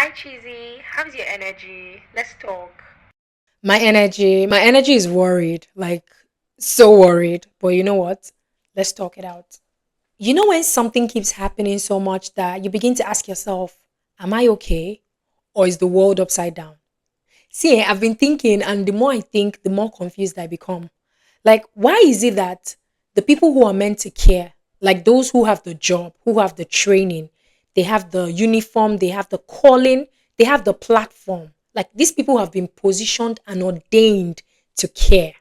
Hi Chizzy, how's your energy? Let's talk. My energy is worried, like so worried. But you know what? Let's talk it out. You know when something keeps happening so much that you begin to ask yourself, am I okay? Or is the world upside down? See, I've been thinking, and the more I think, the more confused I become. Like, why is it that the people who are meant to care, like those who have the job, who have the training, they have the uniform, they have the calling, they have the platform, like these people have been positioned and ordained to care,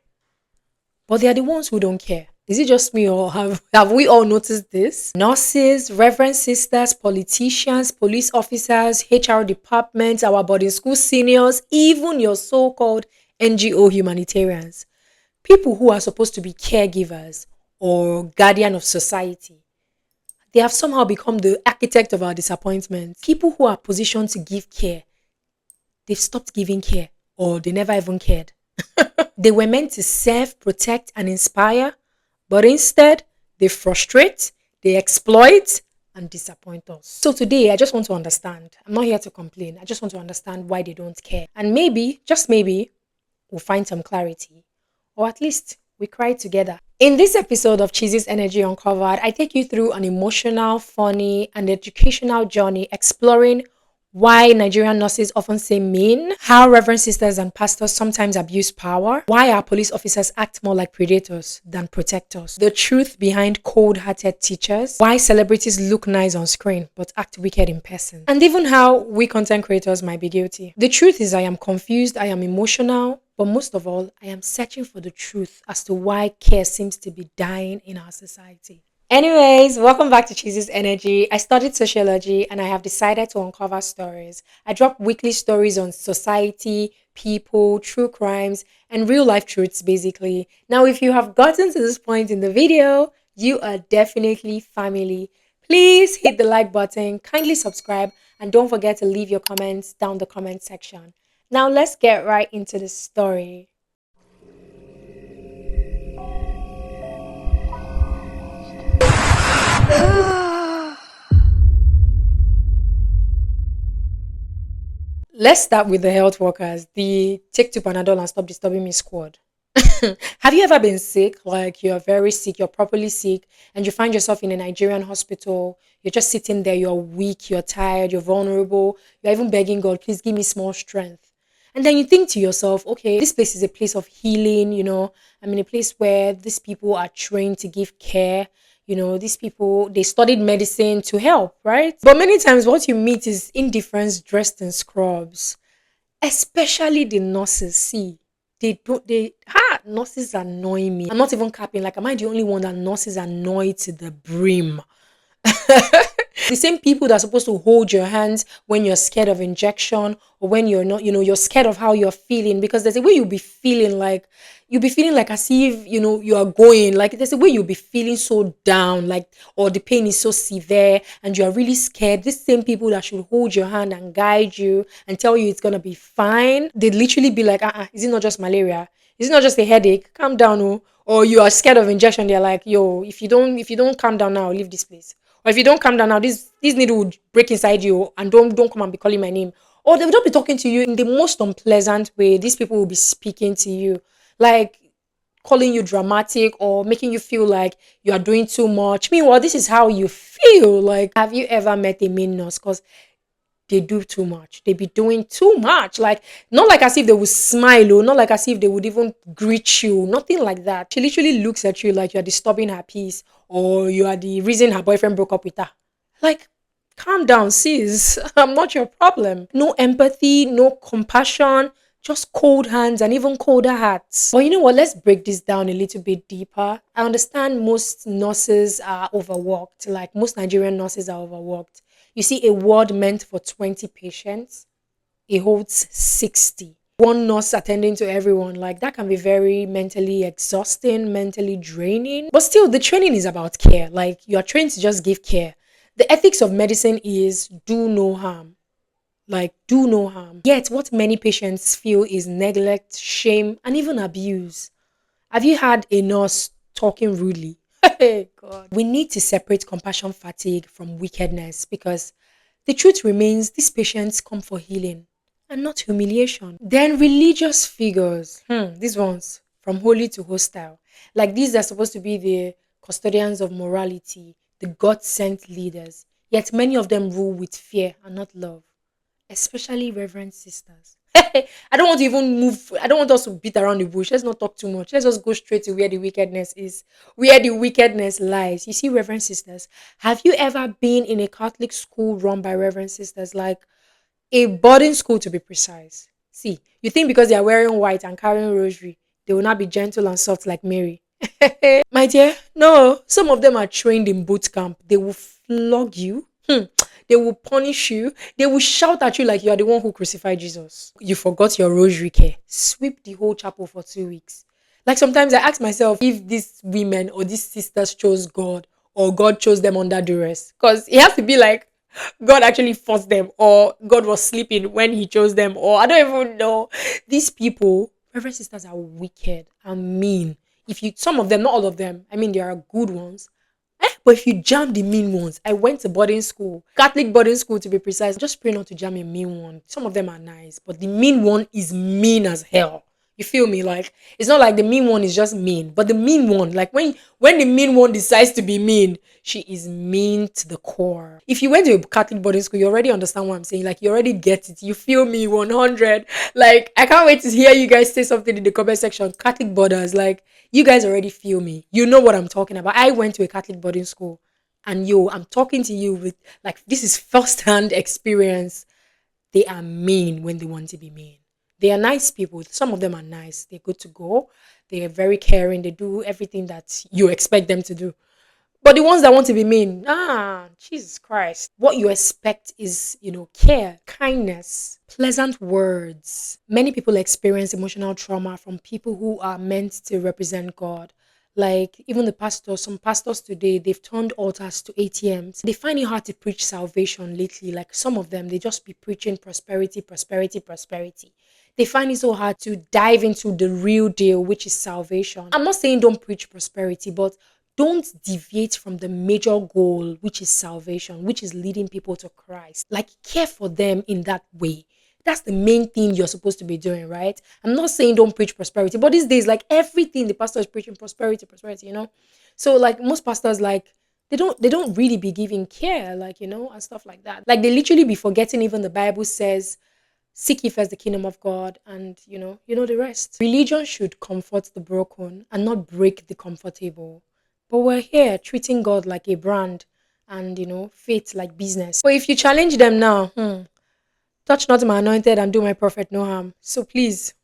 but they are the ones who don't care. Is it just me, or have we all noticed this? Nurses, reverend sisters, politicians, police officers, HR departments, our boarding school seniors, even your so called NGO humanitarians, people who are supposed to be caregivers or guardian of society, they have somehow become the architect of our disappointment. People who are positioned to give care, they've stopped giving care, or they never even cared. They were meant to serve, protect, and inspire, but instead, they frustrate, they exploit, and disappoint us. So today, I just want to understand. I'm not here to complain. I just want to understand why they don't care. And maybe, just maybe, we'll find some clarity, or at least we cry together. In this episode of Chizzy's Energy Uncovered, I take you through an emotional, funny, and educational journey exploring why Nigerian nurses often say mean, how Reverend sisters and pastors sometimes abuse power, why our police officers act more like predators than protectors, the truth behind cold hearted teachers, why celebrities look nice on screen but act wicked in person, and even how we content creators might be guilty. The truth is, I am confused, I am emotional, but most of all, I am searching for the truth as to why care seems to be dying in our society. Anyways, welcome back to Chizzy's Energy. I studied sociology and I have decided to uncover stories. I drop weekly stories on society, people, true crimes, and real life truths basically. Now, if you have gotten to this point in the video, you are definitely family. Please hit the like button, kindly subscribe, and don't forget to leave your comments down the comment section. Now, let's get right into the story. Let's start with the health workers, the take two Panadol and stop disturbing me squad. Have you ever been sick? Like you're very sick, you're properly sick, and you find yourself in a Nigerian hospital. You're just sitting there, you're weak, you're tired, you're vulnerable, you're even begging God, please give me small strength. And then you think to yourself, okay, this place is a place of healing, I'm in a place where these people are trained to give care. These people, they studied medicine to help, right? But many times what you meet is indifference dressed in scrubs, especially the nurses. See, nurses annoy me. I'm not even capping. Like, am I the only one that nurses annoy to the brim? The same people that are supposed to hold your hands when you're scared of injection, or when you're not, you're scared of how you're feeling, because there's a way you'll be feeling like as if you are going, like there's a way you'll be feeling so down, like, or the pain is so severe and you are really scared. These same people that should hold your hand and guide you and tell you it's gonna be fine, they'd literally be like, is it not just malaria? Is it not just a headache? Calm down, oh. Or you are scared of injection, they're like, yo, if you don't calm down now, leave this place. Or if you don't calm down now, this needle would break inside you, and don't come and be calling my name. Or they will not be talking to you in the most unpleasant way. These people will be speaking to you, like calling you dramatic or making you feel like you are doing too much. Meanwhile, this is how you feel. Like, have you ever met a mean nurse? Because they do too much. They be doing too much. Like, not like as if they would smile, or not like as if they would even greet you. Nothing like that. She literally looks at you like you're disturbing her peace, or you are the reason her boyfriend broke up with her. Like, calm down, sis. I'm not your problem. No empathy, no compassion, just cold hands and even colder hearts. But you know what? Let's break this down a little bit deeper. I understand most nurses are overworked, like most Nigerian nurses are overworked. You see, a ward meant for 20 patients, it holds 60. One nurse attending to everyone, like that can be very mentally exhausting, mentally draining. But still, the training is about care. Like, you are trained to just give care. The ethics of medicine is do no harm. Like, do no harm. Yet, what many patients feel is neglect, shame, and even abuse. Have you had a nurse talking rudely? Hey, God. We need to separate compassion fatigue from wickedness, because The truth remains these patients come for healing and not humiliation. Then religious figures, these ones from holy to hostile. Like these are supposed to be the custodians of morality, the God sent leaders. Yet many of them rule with fear and not love, especially reverend sisters. I don't want to even move. I don't want us to beat around the bush. Let's not talk too much. Let's just go straight to where the wickedness is, where the wickedness lies. You see, reverend sisters, have you ever been in a Catholic school run by reverend sisters? Like a boarding school to be precise. See, you think because they are wearing white and carrying rosary, they will not be gentle and soft like Mary. My dear, no. Some of them are trained in boot camp. They will flog you. They will punish you. They will shout at you like you are the one who crucified Jesus. You forgot your rosary care. Sweep the whole chapel for 2 weeks. Like sometimes I ask myself if these women or these sisters chose God or God chose them under duress. Because it has to be like God actually forced them or God was sleeping when he chose them or I don't even know. These people, Reverend sisters, are wicked and mean. If you, some of them, not all of them, I mean, there are good ones. But if you jam the mean ones, I went to boarding school, Catholic boarding school to be precise. Just pray not to jam a mean one. Some of them are nice, but the mean one is mean as hell. You feel me? Like it's not like the mean one is just mean, but the mean one, like when the mean one decides to be mean, she is mean to the core. If you went to a Catholic boarding school, you already understand what I'm saying. Like you already get it. You feel me? 100. Like I can't wait to hear you guys say something in the comment section. Catholic boarders, like you guys already feel me. You know what I'm talking about. I went to a Catholic boarding school, and yo, I'm talking to you with like this is first-hand experience. They are mean when they want to be mean. They are nice people. Some of them are nice. They're good to go. They are very caring. They do everything that you expect them to do. But the ones that want to be mean, Jesus Christ. What you expect is, care, kindness, pleasant words. Many people experience emotional trauma from people who are meant to represent God. Like even the pastors, some pastors today, they've turned altars to ATMs. They find it hard to preach salvation lately. Like some of them, they just be preaching prosperity, prosperity, prosperity. They find it so hard to dive into the real deal, which is salvation. I'm not saying don't preach prosperity, but don't deviate from the major goal, which is salvation, which is leading people to Christ. Like, care for them in that way. That's the main thing you're supposed to be doing, right? I'm not saying don't preach prosperity, but these days, like everything the pastor is preaching prosperity, prosperity. So, like most pastors, like they don't really be giving care, like and stuff like that. Like they literally be forgetting even the Bible says seek ye first the kingdom of God and you know the rest. Religion should comfort the broken and not break the comfortable. But we're here treating God like a brand and faith like business. But if you challenge them now, touch not my anointed and do my prophet no harm. So please,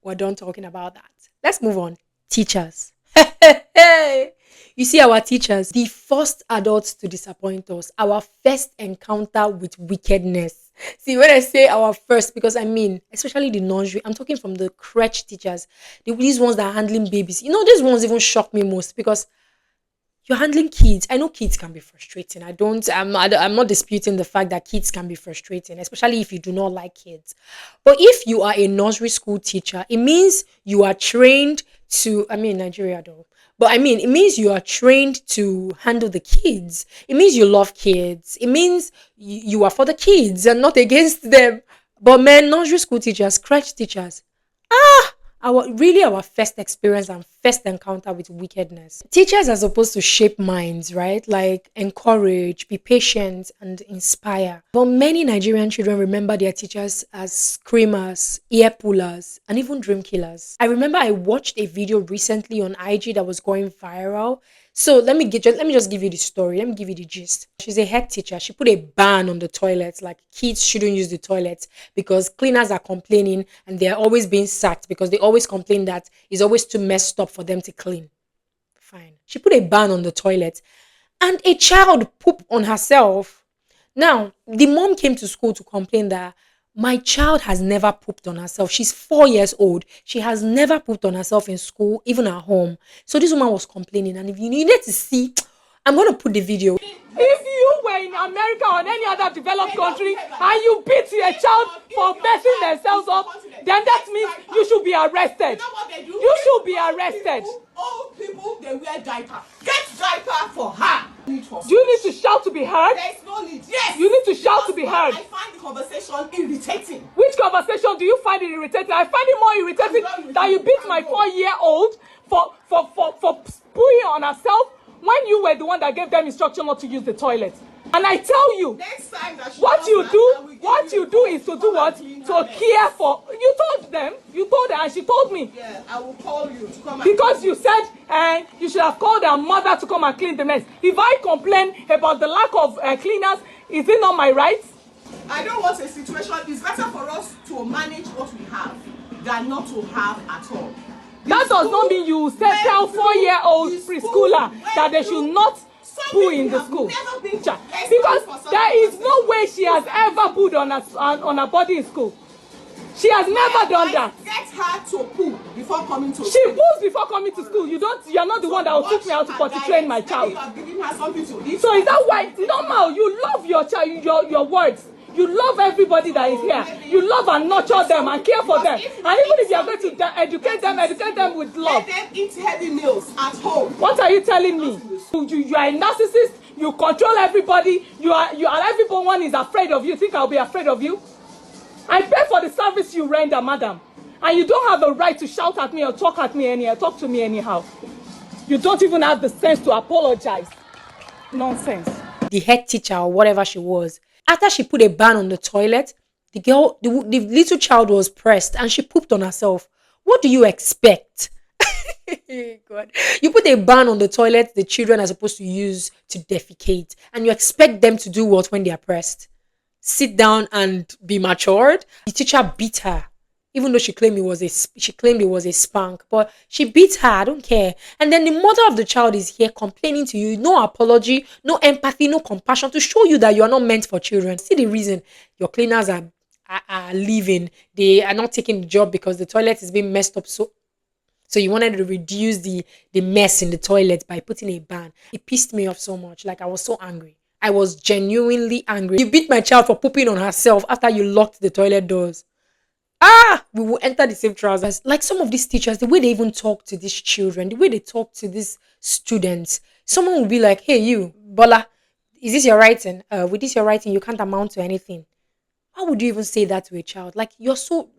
we're done talking about that. Let's move on. Teachers. Hey, you see, our teachers, the first adults to disappoint us, our first encounter with wickedness. See, when I say our first, because I mean, especially the nursery, I'm talking from the crèche teachers, these ones that are handling babies. These ones even shock me most because you're handling kids. I know kids can be frustrating. I'm not disputing the fact that kids can be frustrating, especially if you do not like kids. But if you are a nursery school teacher, it means you are trained to, I mean, Nigeria though, but I mean, it means you are trained to handle the kids. It means you love kids. It means you are for the kids and not against them. But man, nursery school teachers, crèche teachers, our first experience and first encounter with wickedness. Teachers are supposed to shape minds, right? Like encourage, be patient, and inspire. But many Nigerian children remember their teachers as screamers, ear pullers, and even dream killers. I remember I watched a video recently on IG that was going viral. So let me just give you the story. Let me give you the gist. She's a head teacher. She put a ban on the toilets, like kids shouldn't use the toilets because cleaners are complaining and they're always being sacked because they always complain that it's always too messed up for them to clean. Fine. She put a ban on the toilet and a child pooped on herself. Now, the mom came to school to complain that my child has never pooped on herself. She's 4 years old. She has never pooped on herself in school, even at home. So this woman was complaining. And if you needed to see, I'm going to put the video. If you were in America or any other developed country and you beat your child for messing themselves up, then that means you should be arrested. You should be arrested. Old people, they wear diaper. Get diaper for her. Do you need to shout to be heard? There is no need. Yes. You need to shout to be heard. I find the conversation irritating. Which conversation do you find it irritating? I find it more irritating that you beat my 4-year-old for pooing on herself when you were the one that gave them instruction not to use the toilet. And I tell you, Next time that what you do is to do what? To care for. You told them, and she told me. Yeah, I will call you to come. Because you said you should have called her mother to come and clean the mess. If I complain about the lack of cleaners, is it not my right? I don't want a situation. It's better for us to manage what we have than not to have at all. That does not mean you tell 4-year-old preschooler that they should not poo in the school. Because there is no way she has ever pooed on her body in school. She has never done that. Get her to poo before coming to school. She poos before coming to school. You are not the one that will teach me how to potty train my child. You have given her something to eat. So is that why normal? You love your child, your words. You love everybody that is here. You love and nurture them and care for them. And even if you are going to educate them with love. Let them eat heavy meals at home. What are you telling me? You are a narcissist. You control everybody. You are everyone is afraid of you. Think I'll be afraid of you? I pay for the service you render, madam. And you don't have the right to shout at me or talk to me anyhow. You don't even have the sense to apologize. Nonsense. The head teacher or whatever she was, after she put a ban on the toilet, the little child was pressed and she pooped on herself. What do you expect? God. You put a ban on the toilet the children are supposed to use to defecate, and you expect them to do what when they are pressed? Sit down and be matured? The teacher beat her, even though she claimed it was a spank, but she beat her. I don't care. And then the mother of the child is here complaining to you. No apology, no empathy, no compassion to show you that you are not meant for children. See the reason your cleaners are leaving. They are not taking the job because the toilet is being messed up. So you wanted to reduce the mess in the toilet by putting a ban. It pissed me off so much. Like, I was so angry. I was genuinely angry. You beat my child for pooping on herself after you locked the toilet doors. We will enter the same trousers. Like some of these teachers, the way they even talk to these children, the way they talk to these students, someone will be like, hey, you, Bola, is this your writing? With this your writing, you can't amount to anything. How would you even say that to a child? Like,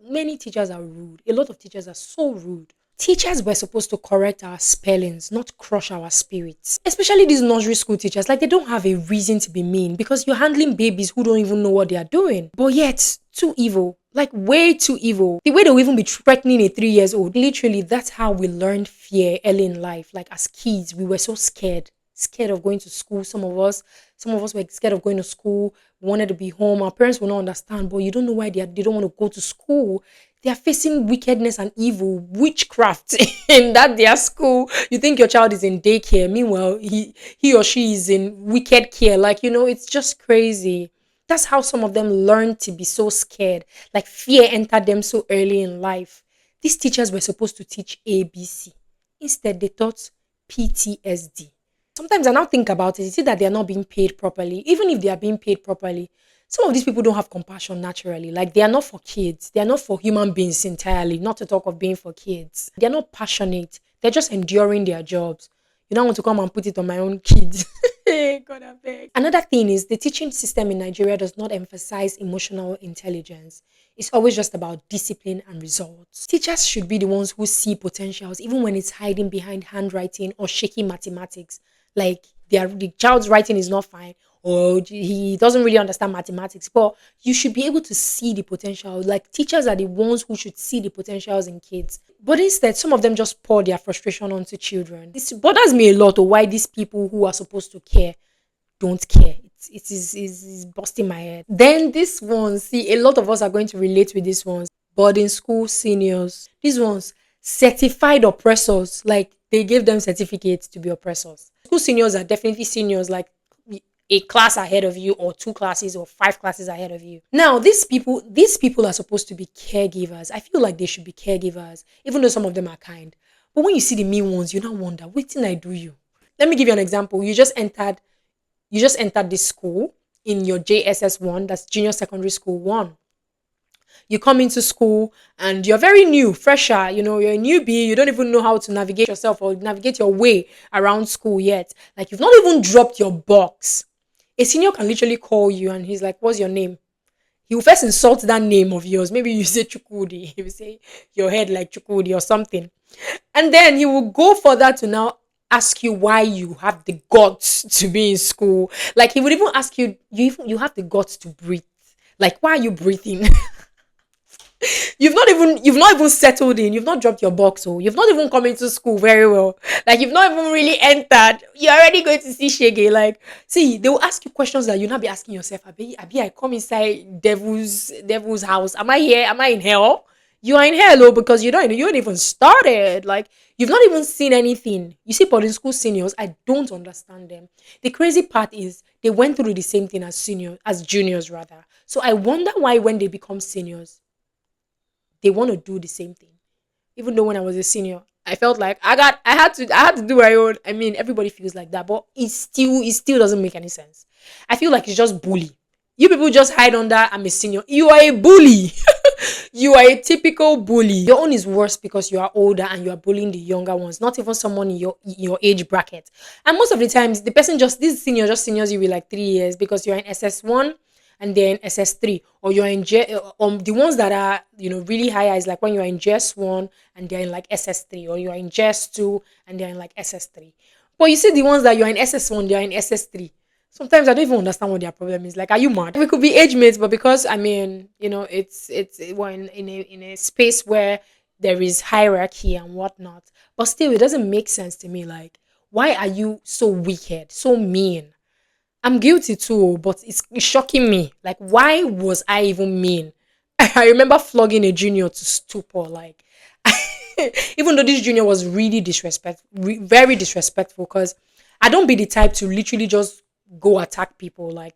many teachers are rude. A lot of teachers are so rude. Teachers were supposed to correct our spellings, not crush our spirits. Especially these nursery school teachers. Like, they don't have a reason to be mean because you're handling babies who don't even know what they are doing. But yet, too evil. Like, way too evil. The way they will even be threatening a 3-year-old. Literally, that's how we learned fear early in life. Like, as kids, we were so scared of going to school. Some of us were scared of going to school. We wanted to be home. Our parents will not understand, but you don't know why they don't want to go to school. They are facing wickedness and evil, witchcraft in that their school. You think your child is in daycare. Meanwhile, he or she is in wicked care. Like, it's just crazy. That's how some of them learn to be so scared. Like, fear entered them so early in life. These teachers were supposed to teach ABC. Instead, they taught PTSD. Sometimes I now think about it, you see that they are not being paid properly. Even if they are being paid properly, some of these people don't have compassion naturally. Like, they are not for kids. They are not for human beings entirely, not to talk of being for kids. They are not passionate. They're just enduring their jobs. You don't want to come and put it on my own kids. God, I beg. Another thing is the teaching system in Nigeria does not emphasize emotional intelligence. It's always just about discipline and results. Teachers should be the ones who see potentials, even when it's hiding behind handwriting or shaky mathematics. Like, the child's writing is not fine, or he doesn't really understand mathematics, but you should be able to see the potential. Like, teachers are the ones who should see the potentials in kids. But instead, some of them just pour their frustration onto children. This bothers me a lot of why these people who are supposed to care don't care. It is busting my head. Then this one, see, a lot of us are going to relate with this ones. Boarding school seniors. These ones, certified oppressors. Like, they gave them certificates to be oppressors. School seniors are definitely seniors, like a class ahead of you, or 2 classes or 5 classes ahead of you. Now, these people are supposed to be caregivers. I feel like they should be caregivers, even though some of them are kind. But when you see the mean ones, you now wonder, what did I do you? Let me give you an example. You just entered this school in your JSS 1, that's Junior Secondary School 1. You come into school and you're very new, fresher, you're a newbie, you don't even know how to navigate yourself or navigate your way around school yet. Like you've not even dropped your box. A senior can literally call you and he's like, "What's your name?" He will first insult that name of yours. Maybe you say Chukudi. He will say your head like Chukudi or something. And then he will go further to now ask you why you have the guts to be in school. Like he would even ask you, you have the guts to breathe. Like, why are you breathing? You've not even settled in. You've not dropped your box, or you've not even come into school very well. Like you've not even really entered. You're already going to see Shege. Like, see, they will ask you questions that you'll not be asking yourself. Abi, I come inside devil's house. Am I here? Am I in hell? You are in hell, oh, because you don't even started. Like you've not even seen anything. You see, boarding school seniors, I don't understand them. The crazy part is they went through the same thing as juniors rather. So I wonder why when they become seniors they want to do the same thing. Even though when I was a senior, I felt like I had to do my own. I mean, everybody feels like that, but it still doesn't make any sense. I feel like it's just bully. You people just hide under I'm a senior. You are a bully. You are a typical bully. Your own is worse because you are older and you are bullying the younger ones, not even someone in your age bracket. And most of the times, the person this senior just seniors you with like 3 years because you're in SS1 and then SS3, or you're in the ones that are really higher is like when you're in JS1 and they're in like SS3, or you're in JS2 and they're in like SS3. But you see the ones that you're in SS1, they're in SS3. Sometimes I don't even understand what their problem is. Like, are you mad? We could be age mates, but because I mean, it's we're in a space where there is hierarchy and whatnot. But still, it doesn't make sense to me. Like, why are you so wicked, so mean? I'm guilty too, but it's shocking me. Like, why was I even mean? I remember flogging a junior to stupor. Like, even though this junior was really very disrespectful, because I don't be the type to literally just go attack people. Like,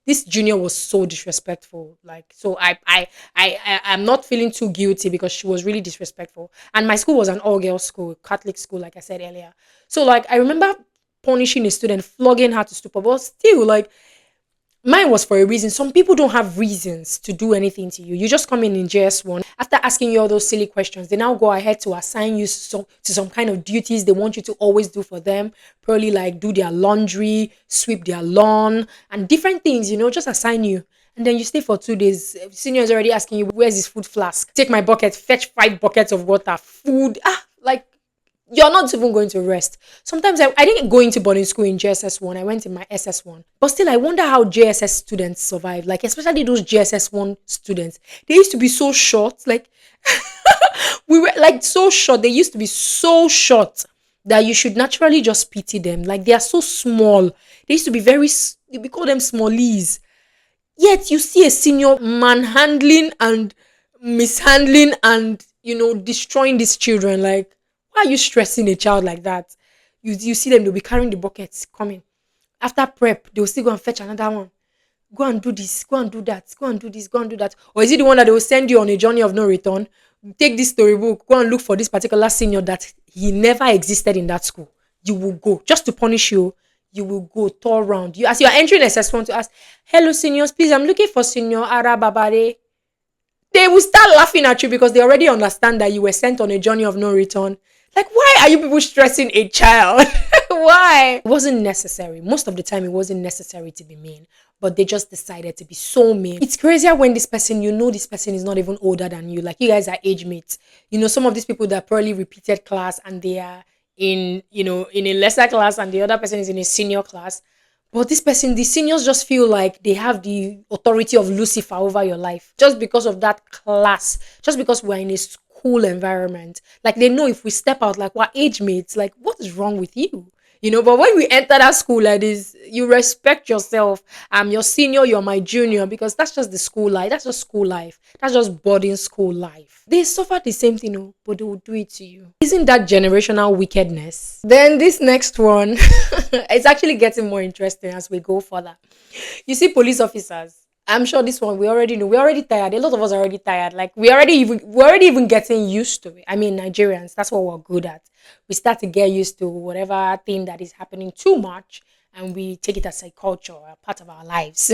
this junior was so disrespectful. Like, so I'm not feeling too guilty because she was really disrespectful. And my school was an all girls school, Catholic school, like I said earlier. So like I remember punishing a student, flogging her to stupor, but still like mine was for a reason. Some people don't have reasons to do anything to you. You just come in JS1. After asking you all those silly questions, they now go ahead to assign you to some kind of duties they want you to always do for them. Probably like do their laundry, sweep their lawn, and different things, just assign you. And then you stay for 2 days. Senior is already asking you, where's his food flask? Take my bucket, fetch 5 buckets of water, food. Like you're not even going to rest. Sometimes I didn't go into boarding school in JSS1. I went in my SS1. But still, I wonder how JSS students survive. Like, especially those JSS1 students. They used to be so short. Like, we were like so short. They used to be so short that you should naturally just pity them. Like, they are so small. They used to be we call them smallies. Yet you see a senior manhandling and mishandling and destroying these children. Like, why are you stressing a child like that? You see them, they'll be carrying the buckets coming. After prep, they'll still go and fetch another one. Go and do this, go and do that, go and do this, go and do that. Or is it the one that they will send you on a journey of no return? Take this storybook, go and look for this particular senior that he never existed in that school. You will go just to punish you. You will go tour round. As you are entering SS1 to ask, hello seniors, please, I'm looking for senior Arababare. They will start laughing at you because they already understand that you were sent on a journey of no return. Like, why are you people stressing a child? Why? It wasn't necessary. Most of the time, it wasn't necessary to be mean, but they just decided to be so mean. It's crazier when this person is not even older than you. Like, you guys are age mates. Some of these people that probably repeated class and they are in a lesser class and the other person is in a senior class. But the seniors just feel like they have the authority of Lucifer over your life just because of that class, just because we're in a school environment. Like they know if we step out, like we're age mates, like what is wrong with you? But when we enter that school like this, you respect yourself. I'm your senior, you're my junior, because that's just the school life. That's just school life. That's just boarding school life. They suffer the same thing, but they will do it to you. Isn't that generational wickedness? Then this next one, it's actually getting more interesting as we go further. You see police officers. I'm sure this one we already know. We're already tired. A lot of us are already tired. Like we're already even getting used to it. I mean, Nigerians, that's what we're good at. We start to get used to whatever thing that is happening too much, and we take it as a culture, a part of our lives.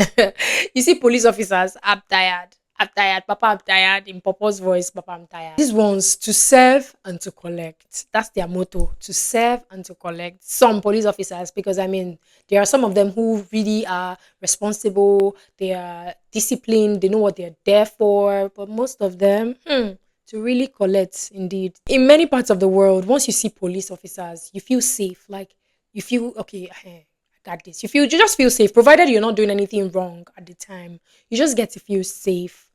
You see, police officers, I'm tired. I'm tired, Papa, I'm tired. In Papa's voice, Papa, I'm tired. These ones to serve and to collect. That's their motto, to serve and to collect. Some police officers, because I mean, there are some of them who really are responsible, they are disciplined, they know what they're there for. But most of them, to really collect indeed. In many parts of the world, once you see police officers, you feel safe. Like you feel okay, I got this. You just feel safe, provided you're not doing anything wrong at the time. You just get to feel safe.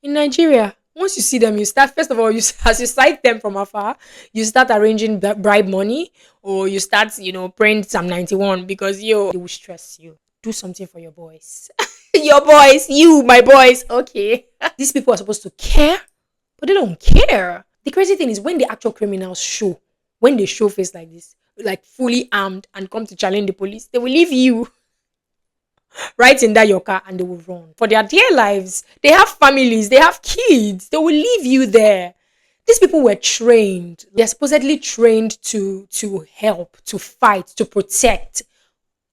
In Nigeria, once you see them, you start, first of all, as you sight them from afar, you start arranging bribe money, or you start, praying Psalm 91, because they will stress you. Do something for your boys. Your boys, my boys. Okay. These people are supposed to care, but they don't care. The crazy thing is when the actual criminals show, when they show face like this, like fully armed and come to challenge the police, they will leave you right in that your car and they will run for their dear lives. They have families, they have kids, they will leave you there. These people were trained. They're supposedly trained to help, to fight, to protect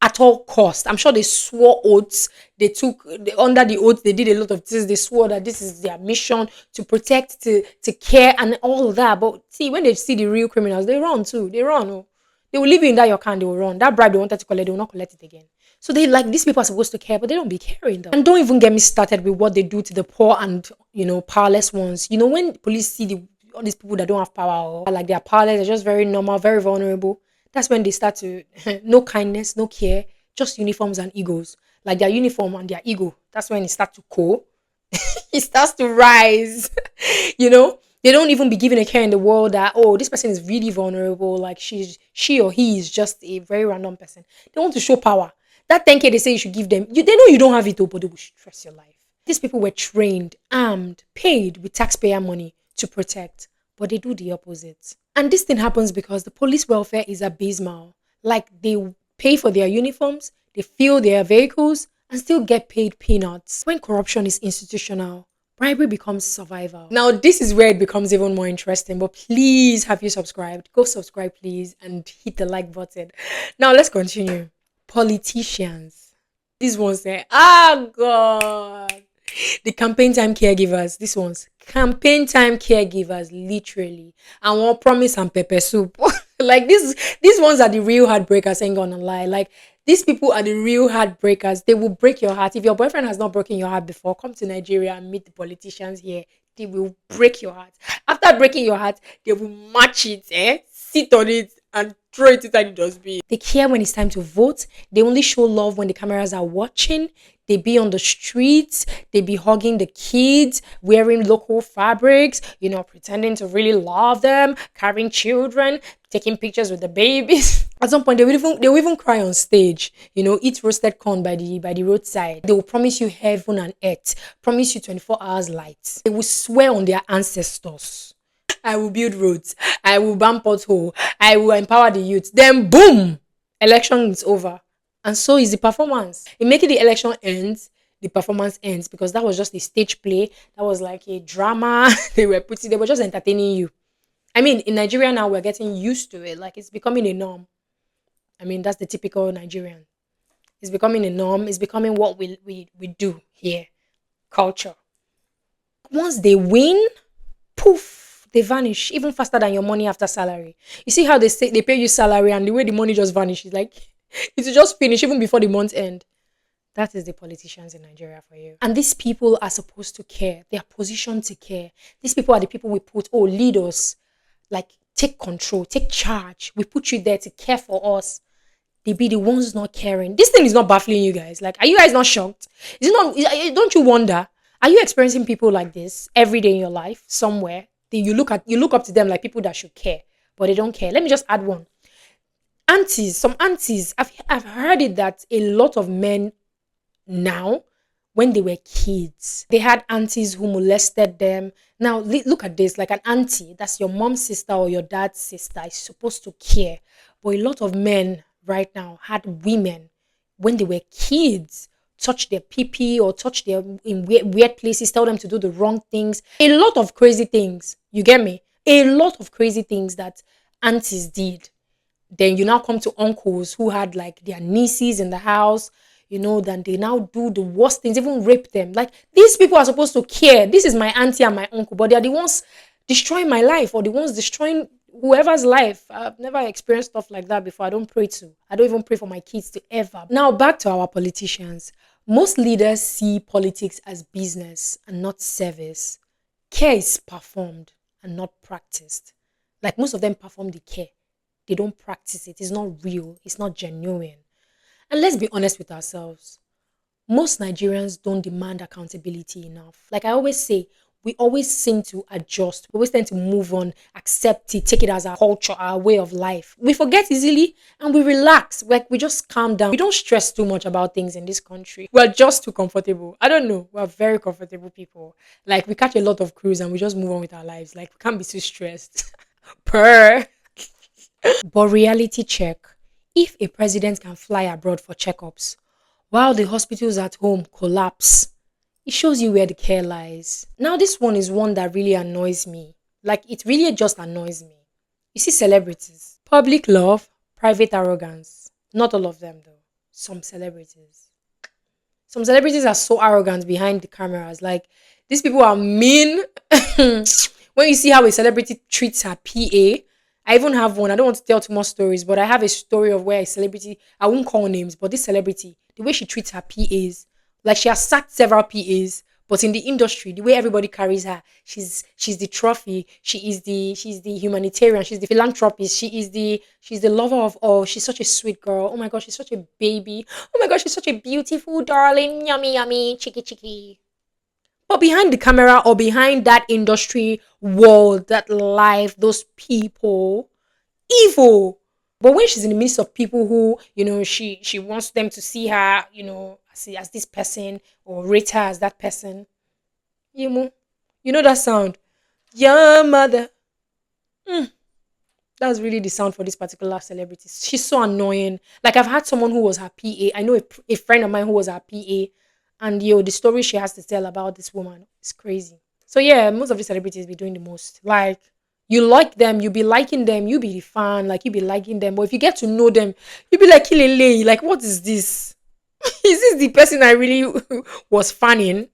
at all cost. I'm sure they swore oaths. Under the oath, they did a lot of things. They swore that this is their mission, to protect, to care, and all of that. But see, when they see the real criminals, they run too. They run. Oh. They will leave you in that your car and they will run. That bribe they wanted to collect, they will not collect it again. So these people are supposed to care, but they don't be caring though. And don't even get me started with what they do to the poor and powerless ones. When police see all these people that don't have power, or like they are powerless, they're just very normal, very vulnerable. That's when they start to no kindness, no care, just uniforms and egos. Like their uniform and their ego. That's when it starts to cool. It starts to rise. They don't even be given a care in the world that, oh, this person is really vulnerable. Like she or he is just a very random person. They want to show power. That 10K they say you should give them, they know you don't have it, but they will stress your life. These people were trained, armed, paid with taxpayer money to protect, but they do the opposite. And this thing happens because the police welfare is abysmal. Like they pay for their uniforms, they fuel their vehicles, and still get paid peanuts. When corruption is institutional, bribery becomes survival. Now, this is where it becomes even more interesting, but please, have you subscribed? Go subscribe, please, and hit the like button. Now, let's continue. Politicians. These ones say, God. The campaign time caregivers. These ones, campaign time caregivers, literally. And one promise and pepper soup. Like these ones are the real heartbreakers, ain't gonna lie. Like these people are the real heartbreakers. They will break your heart. If your boyfriend has not broken your heart before, come to Nigeria and meet the politicians here. They will break your heart. After breaking your heart, they will match it, sit on it and throw it inside the dustbin. They care when it's time to vote. They only show love when the cameras are watching. They be on the streets. They be hugging the kids, wearing local fabrics, pretending to really love them, carrying children, taking pictures with the babies. At some point, they will even cry on stage. Eat roasted corn by the roadside. They will promise you heaven and earth, promise you 24 hours light. They will swear on their ancestors. I will build roads. I will ban pothole. I will empower the youth. Then boom, election is over. And so is the performance. In making the election ends, the performance ends, because that was just a stage play. That was like a drama. They were just entertaining you. I mean, in Nigeria now, we're getting used to it. Like it's becoming a norm. I mean, that's the typical Nigerian. It's becoming a norm. It's becoming what we do here. Culture. Once they win, poof, they vanish even faster than your money after salary. You see how they say they pay you salary and the way the money just vanishes, like it will just finish even before the month end. That is the politicians in Nigeria for you. And these people are supposed to care. They are positioned to care. These people are the people we put, lead us. Like, take control, take charge. We put you there to care for us. They be the ones not caring. This thing is not baffling you guys. Like, are you guys not shocked? Don't you wonder? Are you experiencing people like this every day in your life, somewhere? You look up to them like people that should care, but they don't care. Let me just add one. Some aunties, I've heard it that a lot of men now, when they were kids, they had aunties who molested them. Now, look at this, like an auntie, that's your mom's sister or your dad's sister, is supposed to care. But a lot of men right now had women, when they were kids, touch their pee or touch their in weird places, tell them to do the wrong things. A lot of crazy things, you get me? A lot of crazy things that aunties did. Then you now come to uncles who had like their nieces in the house. then they now do the worst things, even rape them. Like, these people are supposed to care. This is my auntie and my uncle, but they are the ones destroying my life, or the ones destroying whoever's life. I've never experienced stuff like that before. I don't pray to. I don't even pray for my kids to ever. Now, back to our politicians. Most leaders see politics as business and not service. Care is performed and not practiced. Like, most of them perform the care. They don't practice it. It's not real. It's not genuine. And let's be honest with ourselves. Most Nigerians don't demand accountability enough. Like I always say, we always seem to adjust. We always tend to move on, accept it, take it as our culture, our way of life. We forget easily and we relax. Like, we just calm down. We don't stress too much about things in this country. We're just too comfortable. I don't know. We're very comfortable people. Like, we catch a lot of cruise and we just move on with our lives. Like, we can't be too stressed. Purr. But reality check. If a president can fly abroad for checkups while the hospitals at home collapse, it shows you where the care lies. Now, this one is one that really annoys me. Like, it really just annoys me. You see celebrities. Public love, private arrogance. Not all of them, though. Some celebrities. Some celebrities are so arrogant behind the cameras. Like, these people are mean. When you see how a celebrity treats her PA, I even have one. I don't want to tell too much stories, but I have a story of where a celebrity, I won't call names, but this celebrity, the way she treats her PAs, like she has sacked several PAs, but in the industry, the way everybody carries her, she's the trophy, she's the humanitarian, she's the philanthropist, she's the lover of all. She's such a sweet girl. Oh my gosh, she's such a baby. Oh my gosh, she's such a beautiful darling, yummy, yummy, chicky chicky. But behind the camera or behind that industry world, that life, those people, evil. But when she's in the midst of people who, she wants them to see her, as this person or rate her as that person. You know that sound? Yeah, mother. That's really the sound for this particular celebrity. She's so annoying. Like, I've had someone who was her PA. I know a friend of mine who was her PA. And the story she has to tell about this woman is crazy. So yeah, most of the celebrities be doing the most. Like, you like them, you be liking them, you be the fan, like you be liking them. But if you get to know them, you be like, Kilele, like, what is this? Is this the person I really was fanning?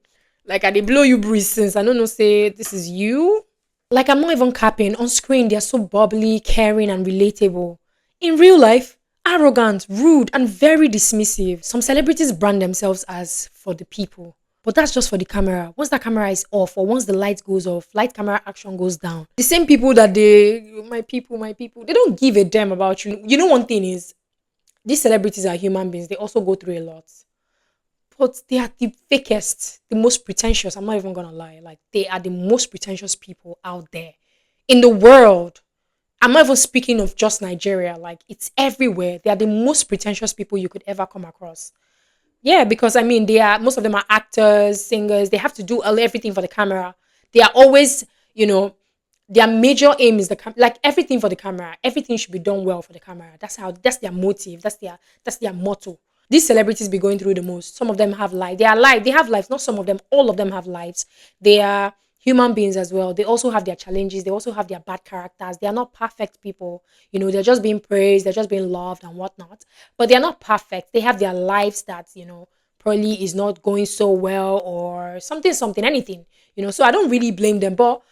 Like, I they blow you breeze since I don't know, say this is you. Like, I'm not even capping. On screen, they're so bubbly, caring, and relatable. In real life, arrogant, rude, and very dismissive. Some celebrities brand themselves as for the people. But that's just for the camera. Once that camera is off or once the light goes off, light camera action goes down. The same people that my people, they don't give a damn about you. You know, one thing is, these celebrities are human beings. They also go through a lot. But they are the fakest, the most pretentious. I'm not even going to lie. Like, they are the most pretentious people out there in the world. I'm not even speaking of just Nigeria. Like, it's everywhere. They are the most pretentious people you could ever come across. Yeah, because I mean, most of them are actors, singers. They have to do everything for the camera. They are always, their major aim is like everything for the camera. Everything should be done well for the camera. That's their motive. That's their motto. These celebrities be going through the most. Some of them have lives. They are alive. They have lives. Not some of them. All of them have lives. They are human beings as well. They also have their challenges. They also have their bad characters. They are not perfect people. They're just being praised. They're just being loved and whatnot. But they are not perfect. They have their lives that, probably is not going so well or something, anything. So I don't really blame them. But,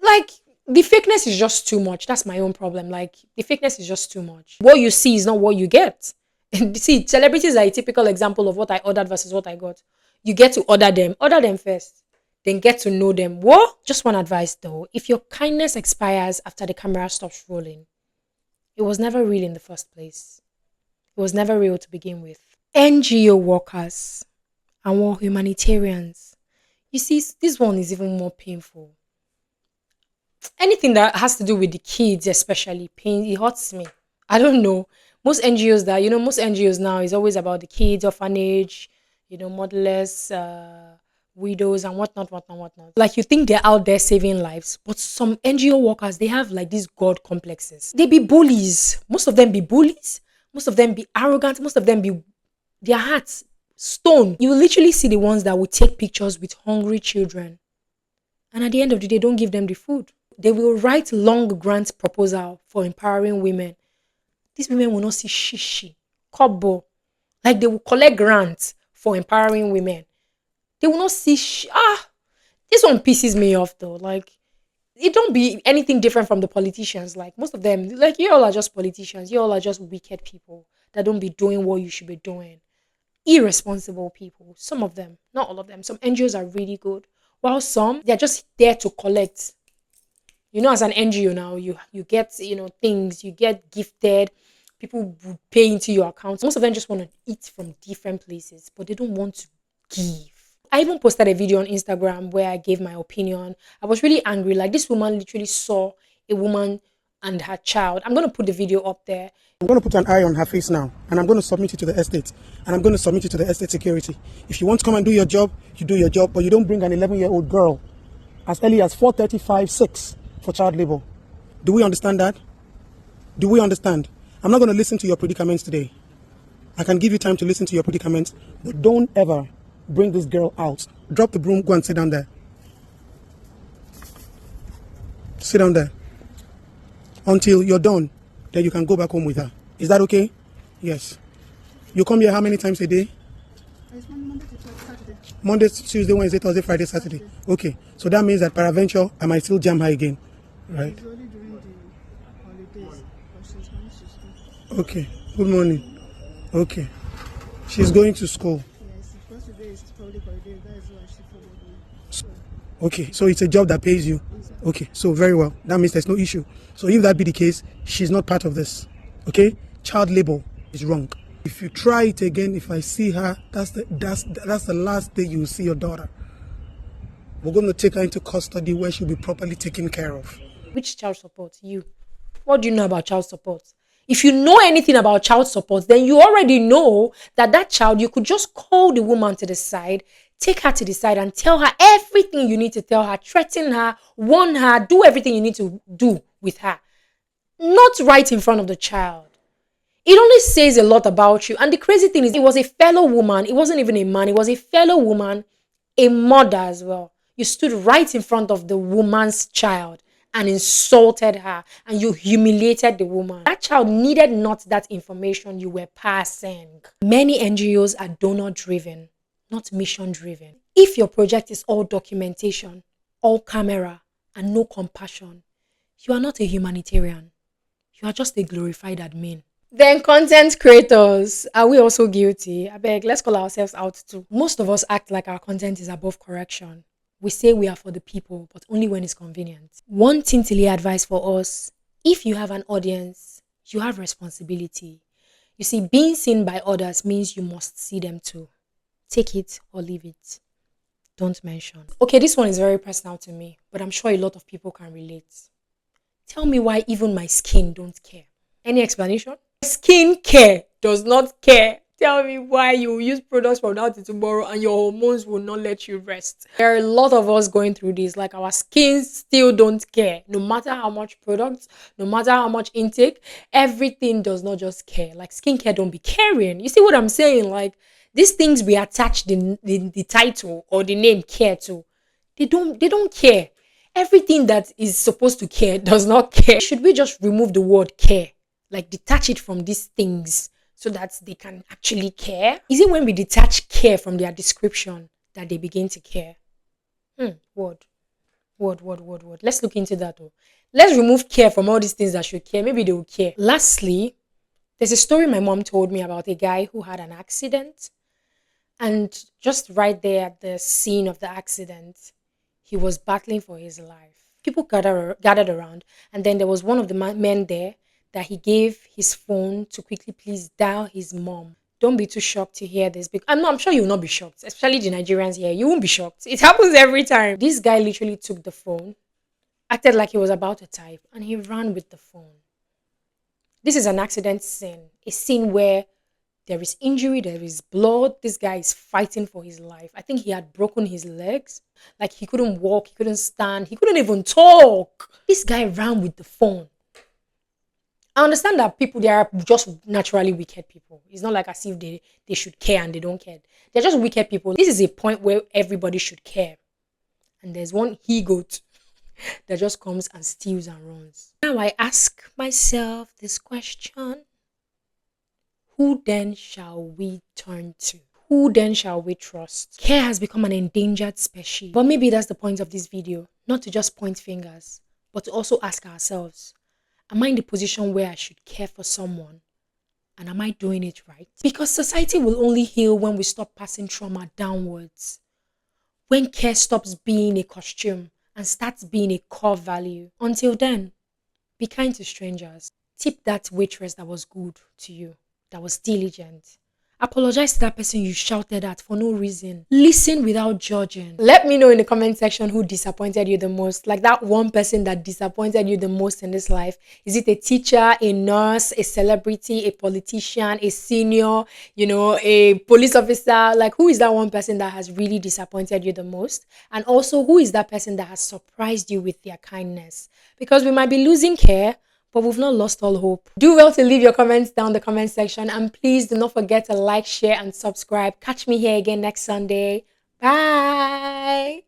like, the fakeness is just too much. That's my own problem. Like, the fakeness is just too much. What you see is not what you get. See, celebrities are a typical example of what I ordered versus what I got. You get to order them first, then get to know them. What? Just one advice though. If your kindness expires after the camera stops rolling, it was never real in the first place. It was never real to begin with. NGO workers and humanitarians. You see, this one is even more painful. Anything that has to do with the kids, especially, it hurts me. I don't know. Most NGOs now is always about the kids, orphanage, motherless, widows and whatnot. Like, you think they're out there saving lives, but some NGO workers, they have like these God complexes. They be bullies. Most of them be bullies. Most of them be arrogant. Most of them be their hearts stone. You will literally see the ones that will take pictures with hungry children. And at the end of the day, don't give them the food. They will write long grant proposal for empowering women. These women will not see shishi, kobo. Like they will collect grants for empowering women. They will not see this one pisses me off though. Like it don't be anything different from the politicians. Like most of them, like you all are just politicians. You all are just wicked people that don't be doing what you should be doing. Irresponsible people. Some of them, not all of them. Some NGOs are really good, while some they're just there to collect. As an NGO now, you get things, you get gifted. People would pay into your account. Most of them just want to eat from different places, but they don't want to give. I even posted a video on Instagram where I gave my opinion. I was really angry. Like this woman literally saw a woman and her child. I'm going to put the video up there. I'm going to put an eye on her face now, and I'm going to submit it to the estate, and I'm going to submit it to the estate security. If you want to come and do your job, you do your job, but you don't bring an 11-year-old girl as early as 4:35, 6 for child labor. Do we understand that? Do we understand? I'm not going to listen to your predicaments today. I can give you time to listen to your predicaments, but don't ever bring this girl out. Drop the broom, go and sit down there. Sit down there. Until you're done, then you can go back home with her. Is that okay? Yes. You come here how many times a day? It's Monday to Saturday. Monday, Tuesday, Wednesday, Thursday, Friday, Saturday. Okay. So that means that peradventure, I might still jam her again. Right? It's only during the holidays, but she's going to school. Okay. Good morning. Okay. She's going to school. Yes, because today is public holiday, that is why she followed me. Okay. So it's a job that pays you. Okay. So very well. That means there's no issue. So if that be the case, she's not part of this. Okay? Child labor is wrong. If you try it again, if I see her, that's the last day you will see your daughter. We're going to take her into custody where she'll be properly taken care of. Which child support? You. What do you know about child support? If you know anything about child support, then you already know that child, you could just call the woman to the side, take her to the side and tell her everything you need to tell her, threaten her, warn her, do everything you need to do with her. Not right in front of the child. It only says a lot about you. And the crazy thing is, it was a fellow woman. It wasn't even a man. It was a fellow woman, a mother as well. You stood right in front of the woman's child and insulted her, and you humiliated the woman. That child needed not that information you were passing. Many NGOs are donor-driven, not mission-driven. If your project is all documentation, all camera, and no compassion, you are not a humanitarian. You are just a glorified admin. Then content creators, are we also guilty? I beg, let's call ourselves out too. Most of us act like our content is above correction. We say we are for the people, but only when it's convenient. One Tintily advice for us: if you have an audience, you have responsibility. You see, being seen by others means you must see them too. Take it or leave it. Don't mention. Okay, this one is very personal to me, but I'm sure a lot of people can relate. Tell me why even my skin don't care. Any explanation? Skin care does not care. Tell me why you use products from now to tomorrow and your hormones will not let you rest. There are a lot of us going through this. Like our skins still don't care. No matter how much products, no matter how much intake, everything does not just care. Like skincare don't be caring. You see what I'm saying? Like these things we attach the title or the name care to, they don't care. Everything that is supposed to care does not care. Should we just remove the word care? Like detach it from these things so that they can actually care? Is it when we detach care from their description that they begin to care? Word. Let's look into that. Let's remove care from all these things that should care. Maybe they will care. Lastly, there's a story my mom told me about a guy who had an accident. And just right there at the scene of the accident, he was battling for his life. People gathered around, and then there was one of the men there that he gave his phone to quickly please dial his mom. Don't be too shocked to hear this. Because I'm sure you will not be shocked, especially the Nigerians here. You won't be shocked. It happens every time. This guy literally took the phone, acted like he was about to type, and he ran with the phone. This is an accident scene, a scene where there is injury, there is blood. This guy is fighting for his life. I think he had broken his legs. Like he couldn't walk, he couldn't stand, he couldn't even talk. This guy ran with the phone. I understand that people, they are just naturally wicked people. It's not like as if they should care and they don't care. They're just wicked people. This is a point where everybody should care. And there's one he-goat that just comes and steals and runs. Now I ask myself this question. who then shall we turn to? Who then shall we trust? Care has become an endangered species. But maybe that's the point of this video, not to just point fingers, but to also ask ourselves, am I in the position where I should care for someone? And am I doing it right? Because society will only heal when we stop passing trauma downwards. When care stops being a costume and starts being a core value. Until then, be kind to strangers. Tip that waitress that was good to you, that was diligent. Apologize to that person you shouted at for no reason. Listen without judging. Let me know in the comment section who disappointed you the most. Like that one person that disappointed you the most in this life. Is it a teacher, a nurse, a celebrity, a politician, a senior, a police officer? Like, who is that one person that has really disappointed you the most? And also, who is that person that has surprised you with their kindness? Because we might be losing care, but we've not lost all hope. Do well to leave your comments down in the comment section. And please do not forget to like, share, and subscribe. Catch me here again next Sunday. Bye.